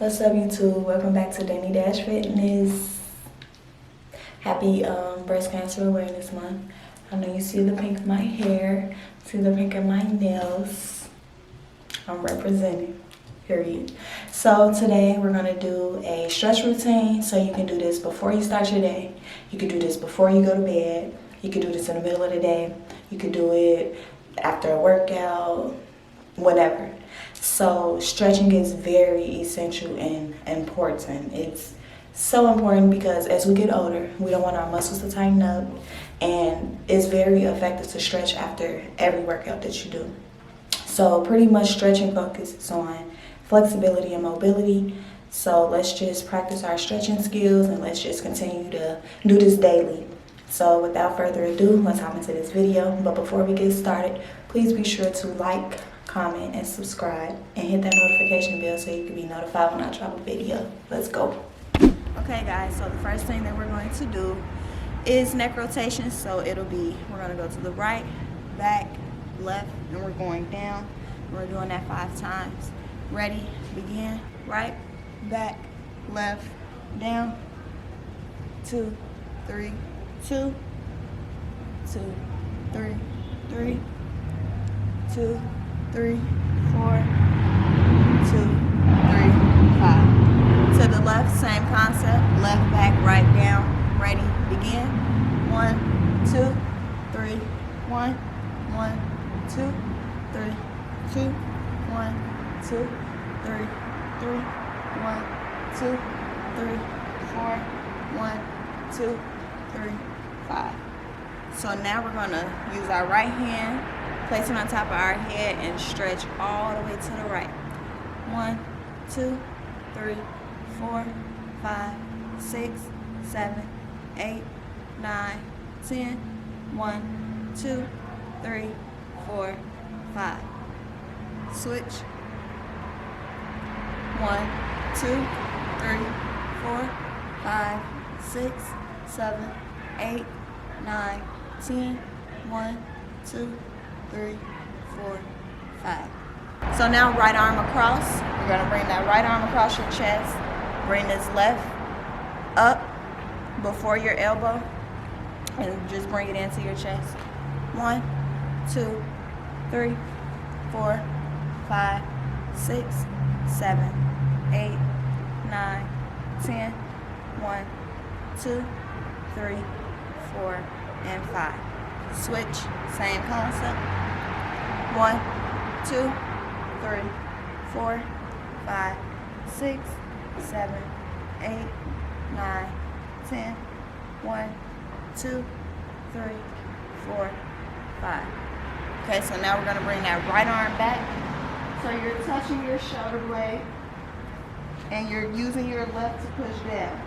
What's up, YouTube? Welcome back to Danny Dash Fitness. Happy Breast Cancer Awareness Month. I know you see the pink in my hair, see the pink in my nails. I'm representing, period. So today we're gonna do a stretch routine. So you can do this before you start your day. You can do this before you go to bed. You can do this in the middle of the day. You can do it after a workout, whatever. So stretching is very essential and important. It's so important because as we get older, we don't want our muscles to tighten up, and it's very effective to stretch after every workout that you do. So pretty much stretching focuses on flexibility and mobility. So let's just practice our stretching skills and let's just continue to do this daily. So without further ado, let's hop into this video. But before we get started, please be sure to like, comment, and subscribe, and hit that notification bell so you can be notified when I drop a video. Let's go. Okay guys, so the first thing that we're going to do is neck rotation. So it'll be, we're going to go to the right, back, left, and we're going down. We're doing that 5 times. Ready, begin. Right, back, left, down. 2, 3, 2, 2, 3, 3, 2, 3, 4, 2, 3, 5. To the left, same concept. Left, back, right, down. Ready, begin. 1, 2, 3, 1, 1, 2, 3, 2, 1, 2, 3, 3, 1, 2, 3, 4, 1, 2, 3, 5. So now we're gonna use our right hand, place it on top of our head, and stretch all the way to the right. 1, 2, 3, 4, 5, 6, 7, 8, 9, 10. 1, 2, 3, 4, 5. Switch. 1, 2, 3, 4, 5, 6, 7, 8, 9, 10. 1, 2, 3, 4, 5. So now right arm across. We're going to bring that right arm across your chest. Bring this left up before your elbow and just bring it into your chest. 1, 2, 3, 4, 5, 6, 7, 8, 9, 10. 1, 2, 3, 4, and 5. Switch, same concept. 1, 2, 3, 4, 5, 6, 7, 8, 9, 10. 1, 2, 3, 4, 5. Okay, so now we're going to bring that right arm back. So you're touching your shoulder blade and you're using your left to push down.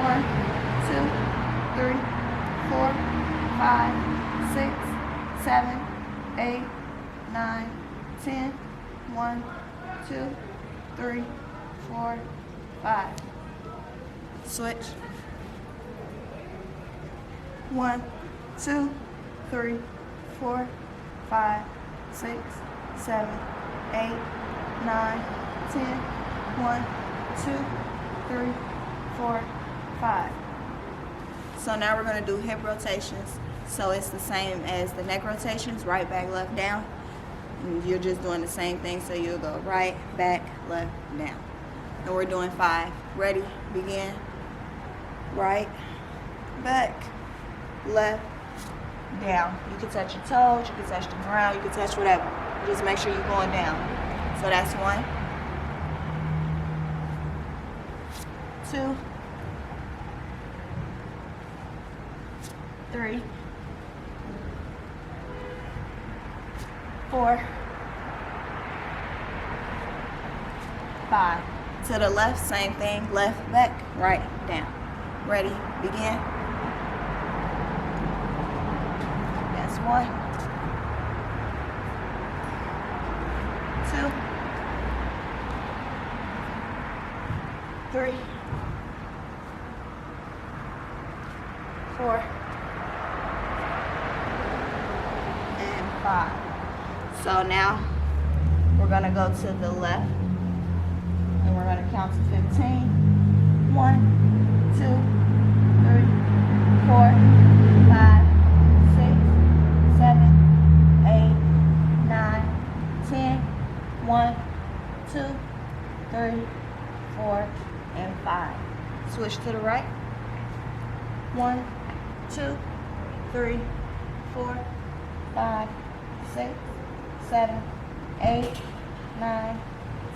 1, 2, 3, 4, 5, 6, 7, 8, 9, 10. 1, 2, 3, 4, 5. Switch. 1, 2, 3, 4, 5, 6, 7, 8, 9, 10. 1, 2, 3, 4, 5. So now we're going to do hip rotations. So it's the same as the neck rotations, right, back, left, down. And you're just doing the same thing. So you'll go right, back, left, down. And we're doing 5. Ready, begin. Right, back, left, down. You can touch your toes, you can touch the ground, you can touch whatever. Just make sure you're going down. So that's 1, 2, 3, 4, 5. To the left, same thing. Left, back, right, down. Ready, begin. That's 1, 2, 3, 4, and 5. So now we're gonna go to the left And we're gonna count to 15. 1, 2, 3, 4, 5, 6, 7, 8, 9, 10. 1, 2, 3, 4, and 5. Switch to the right. 1, 2, 3, 4, 5, 6, 7, 8, 9,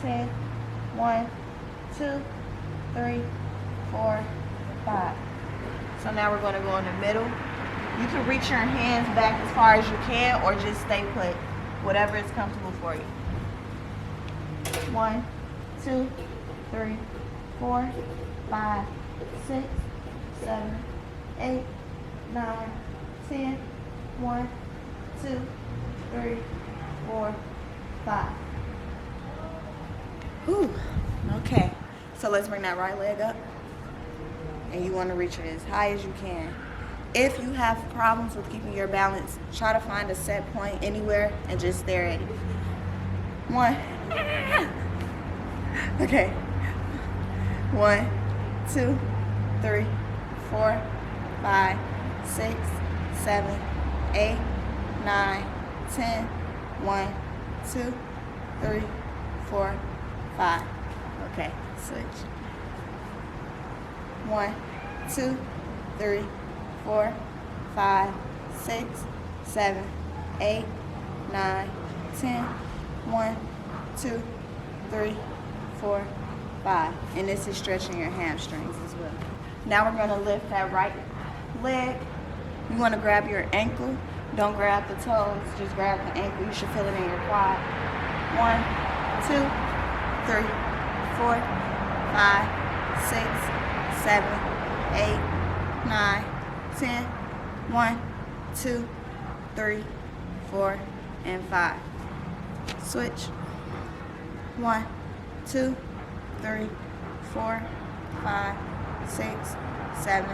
10. 1, 2, 3, 4, 5. So now we're going to go in the middle. You can reach your hands back as far as you can or just stay put, whatever is comfortable for you. 1, 2, 3, 4, 5, 6, 7, 8, 9, 10. 1, 2, 3, 4, 5. Whew. Okay. So let's bring that right leg up. And you want to reach it as high as you can. If you have problems with keeping your balance, try to find a set point anywhere and just stare at it. 1. Okay. 1, 2, 3, 4, 5, 6, 7, 8, 9, 10. 1, 2, 3, 4, 5. Okay, switch. 1, 2, 3, 4, 5, 6, 7, 8, 9, 10. 1, 2, 3, 4, 5. And this is stretching your hamstrings as well. Now we're going to lift that right leg. You want to grab your ankle. Don't grab the toes, just grab the ankle. You should feel it in your quad. 1, 2, 3, 4, 5, 6, 7, 8, 9, 10. 1, 2, 3, 4, and 5. Switch. 1, 2, 3, 4, 5, 6, 7,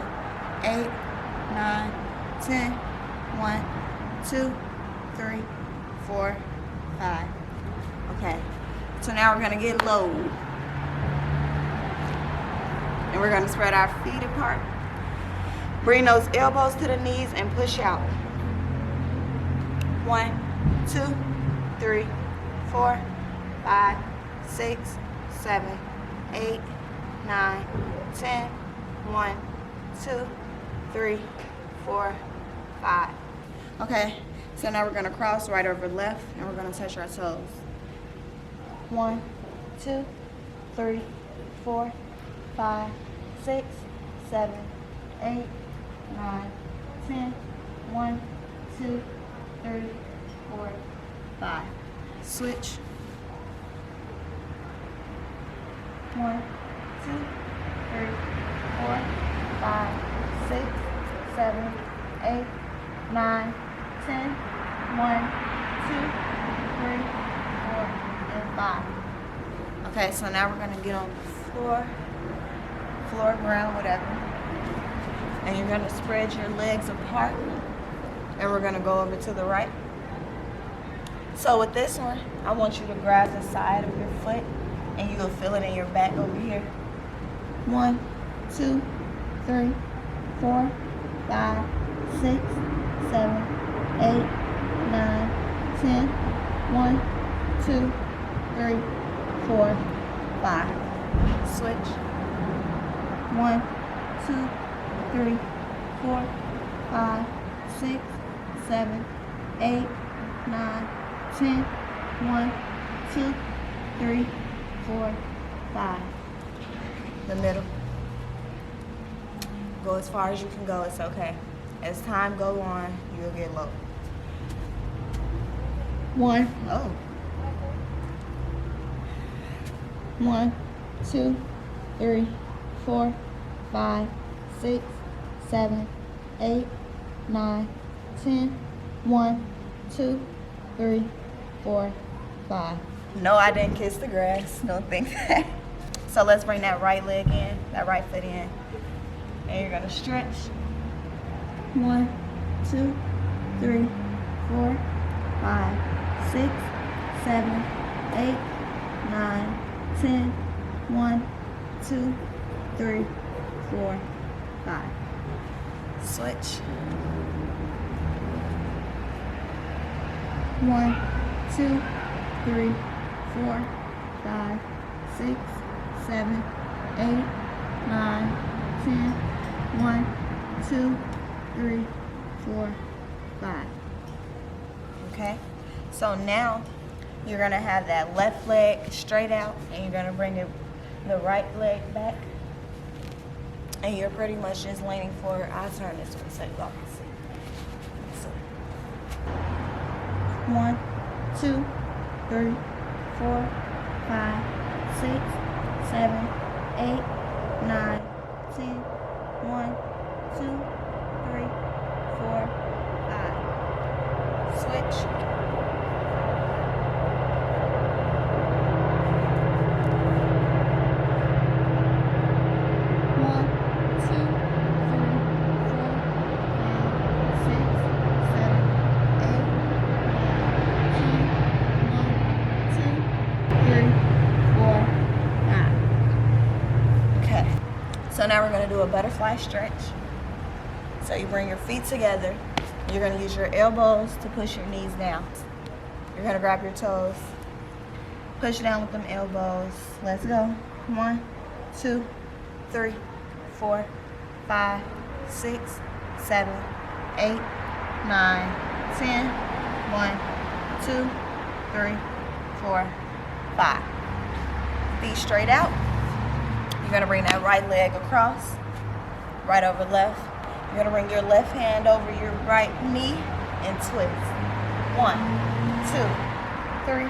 8, 9, 10. 1, 2, 3, 4, 5. Okay. So now we're going to get low. And we're going to spread our feet apart. Bring those elbows to the knees and push out. 1, 2, 3, 4, 5, 6, 7, 8, 9, 10. 1, 2, 3, 4, 5. Okay, so now we're going to cross right over left and we're going to touch our toes. 1, 2, 3, 4, 5, 6, 7, 8, 9, 10. 1, 2, 3, 4, 5. Switch. 1, 2, 3, 4, 5, 6, 7, 8, 9, 10. 1, 2, 3, 4, and 5. Okay, so now we're going to get on the floor, ground, whatever. And you're going to spread your legs apart. And we're going to go over to the right. So with this one, I want you to grab the side of your foot and you'll feel it in your back over here. 1, 2, 3, 4, 5, 6, 7, 8, 9, 10. 1, 2, 3, 4, 5. Switch. 1, 2, 3, 4, 5, 6, 7, 8, 9, 10. 1, 2, 3, 4, 5. The middle. Go as far as you can go, it's okay. As time goes on, you'll get low. 1, oh. 1, 2, 3, 4, 5, 6, 7, 8, 9, 10. 1, 2, 3, 4, 5. No, I didn't kiss the grass. Don't think that. So let's bring that right leg in, that right foot in. And you're gonna stretch. 1, 2, 3, 4, 5, 6, 7, 8, 9, 10. 1, 2, 3, 4, 5. Switch. 1, 2, 3, 4, 5, 6, 7, 8, 9, 10. 1, 2, 3, 4, 5. Okay, so now you're gonna have that left leg straight out, and you're gonna bring the right leg back, and you're pretty much just leaning forward. I'll turn this way so y'all can see. So, 1, 2, 3, 4, 5, 6, 7, 8, 9, 10. 1, 2, 3, 4, 5. Switch. 1, 2, 3, 4, 5, 6, 7, 8, 9, 10. 1, 2, 3, 4, 5. Okay. So now we're going to do a butterfly stretch. So you bring your feet together. You're going to use your elbows to push your knees down. You're going to grab your toes. Push down with them elbows. Let's go. 1, 2, 3, 4, 5, 6, 7, 8, 9, 10. 1, 2, 3, 4, 5. Feet straight out. You're going to bring that right leg across, right over left. You're going to bring your left hand over your right knee and twist. 1, 2, 3,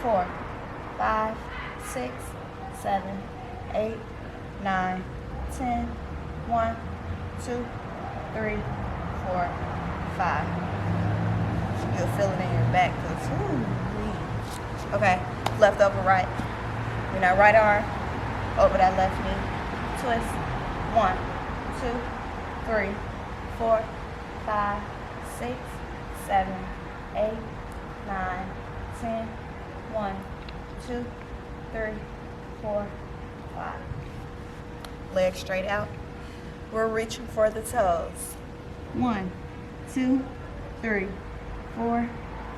4, 5, 6, 7, 8, 9, 10. 1, 2, 3, 4, 5. You'll feel it in your back. Okay, left over right. Bring that right arm over that left knee. Twist. 1, 2, 3, 4, 5, 6, 7, 8, 9, 10. 1, 2, 3, 4, 5. Legs straight out. We're reaching for the toes. 1, 2, 3, 4,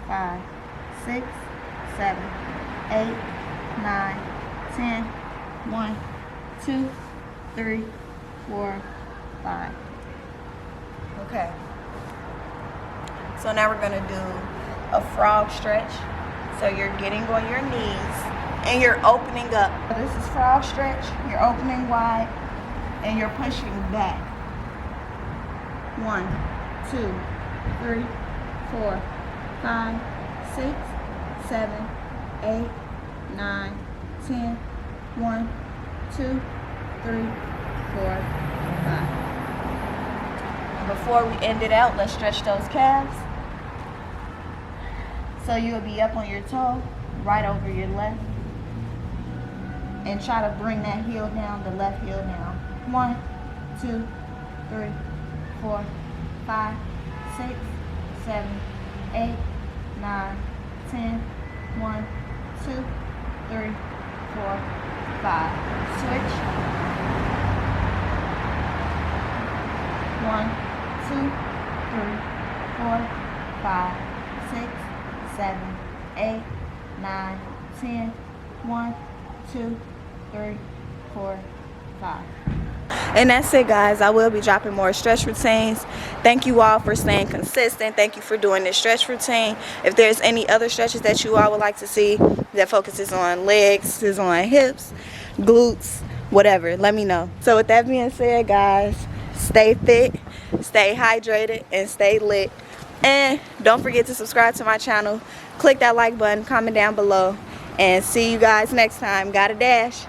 5, 6, 7, 8, 9, 10. 1, 2, 3, 4, 5. Okay. So now we're going to do a frog stretch. So you're getting on your knees and you're opening up. This is frog stretch. You're opening wide and you're pushing back. 1, 2, 3, 4, 5, 6, 7, 8, 9, 10. 1, 2, 3, 4, 5. Before we end it out, let's stretch those calves. So you'll be up on your toe, right over your left. And try to bring that heel down, the left heel down. 1, 2, 3, 4, 5, 6, 7, 8, 9, 10. 1, 2, 3, 4, 5. Switch. 1, 2, 3, 4, 5, 6, 7, 8, 9, 10. 1, 2, 3, 4, 5. And that's it, guys. I will be dropping more stretch routines. Thank you all for staying consistent. Thank you for doing this stretch routine. If there's any other stretches that you all would like to see that focuses on legs, is on hips, glutes, whatever, let me know. So with that being said, guys, stay fit, stay hydrated, and stay lit. And don't forget to subscribe to my channel. Click that like button, comment down below, and see you guys next time. Got a dash.